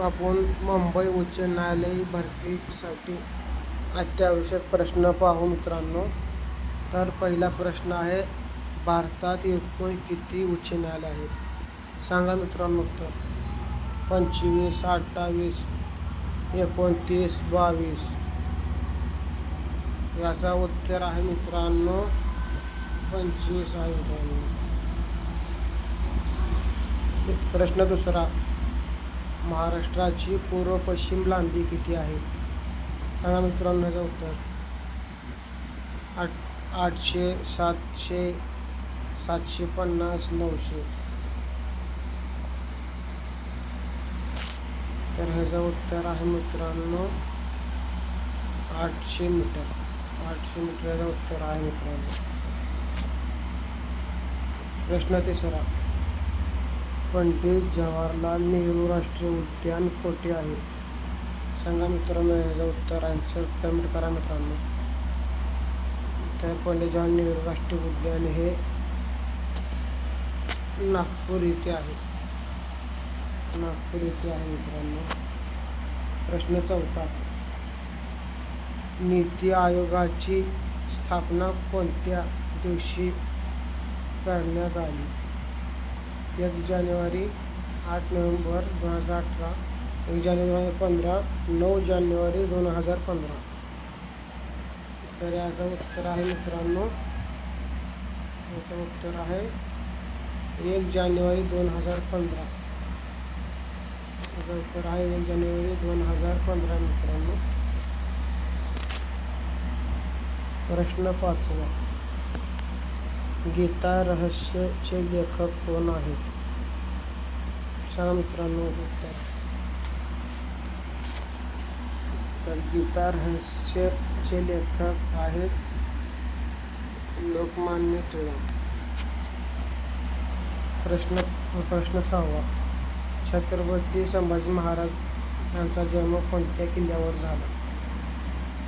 आपण मुंबई उच्च न्यायालय भरतीसाठी अत्यावश्यक प्रश्न पाहू मित्रांनो. तर पहिला प्रश्न आहे, भारतात एकूण किती उच्च न्यायालय आहेत? सांगा मित्रांनो उत्तर. 25, 28, 29, 22. याचा उत्तर आहे मित्रांनो 25 आहे मित्रांनो. प्रश्न दुसरा, महाराष्ट्राची पूर्व पश्चिम लांबी किती आहे? सांगा मित्रांनो याचं उत्तर. 800, 700, 750, 900. तर ह्याचं उत्तर आहे मित्रांनो 800 मीटर. 800 मीटर याचं उत्तर आहे मित्रांनो. प्रश्न तिसरा, पंडित जवाहरलाल नेहरू राष्ट्रीय उद्यान कोठे आहे? सांगा मित्रांनो याचं उत्तर. आन्सर कमेंट करा मित्रांनो. तर पंडित जवाहरलाल नेहरू राष्ट्रीय उद्यान हे नागपूर येथे आहे. नागपूर येथे आहे मित्रांनो. प्रश्न चौथा, नीती आयोगाची स्थापना कोणत्या दिवशी करण्यात आली? 1 जानेवारी, 8 नोव्हेंबर 2018, 1 जानेवारी 2015, 9 जानेवारी 2015. तर याचं उत्तर आहे मित्रांनो, याचं उत्तर आहे 1 जानेवारी 2015. याचं उत्तर आहे 1 जानेवारी 2015 मित्रांनो. प्रश्न पाचवा, गीता रहस्यचे लेखक कोण आहेत? सांगा मित्रांनो उत्तर. तर गीता रहस्यचे लेखक आहेत लोकमान्य टिळक. प्रश्न सहावा, छत्रपती संभाजी महाराज यांचा जन्म कोणत्या किल्ल्यावर झाला?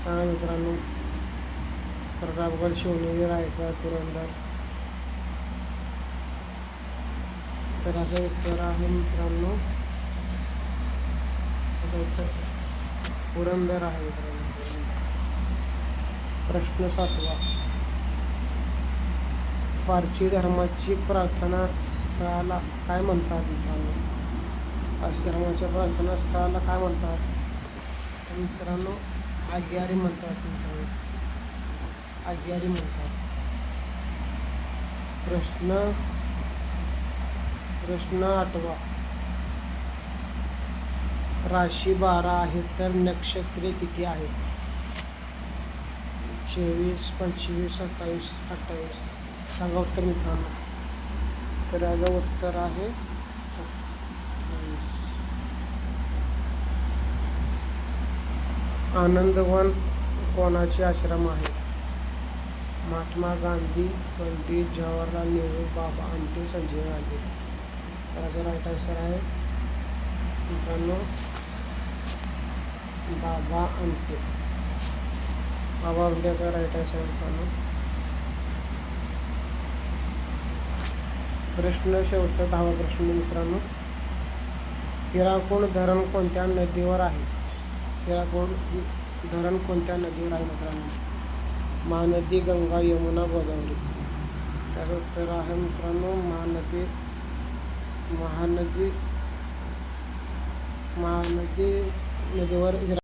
सांगा मित्रांनो. प्रतापगड, शिवनेरी, रायगड, पुरंदर. तर असं उत्तर आहे मित्रांनो, असं उत्तर पुरंदर आहे मित्रांनो. प्रश्न सातवा, पारशी धर्माची प्रार्थना स्थळाला काय म्हणतात मित्रांनो? पारशी धर्माच्या प्रार्थना स्थळाला काय म्हणतात? तर मित्रांनो आग्यारी म्हणतात मित्रांनो, आग्यारी म्हणतात. प्रश्न आठवा, राशी 12 आहे तर नक्षत्रे किती आहेत? 24, 25, 27, 28. सांगा उत्तर मित्रांनो. तर याचं उत्तर आहे 27. आनंदवन कोणाचे आश्रम आहे? महात्मा गांधी, पंडित जवाहरलाल नेहरू, बाबा आमटे, संजय गांधी. त्याचा राईट आन्सर आहे मित्रांनो बाबा आमटे. बाबा आमटेचा राईट आन्सर आहे मित्रांनो. प्रश्न शेवटचा 10वा प्रश्न मित्रांनो, हिराकुड धरण कोणत्या नदीवर आहे? हिराकुड धरण कोणत्या नदीवर आहे मित्रांनो? महानदी, गंगा, यमुना, गोदावरी. त्याचं उत्तर आहे मित्रांनो महानदी नदीवर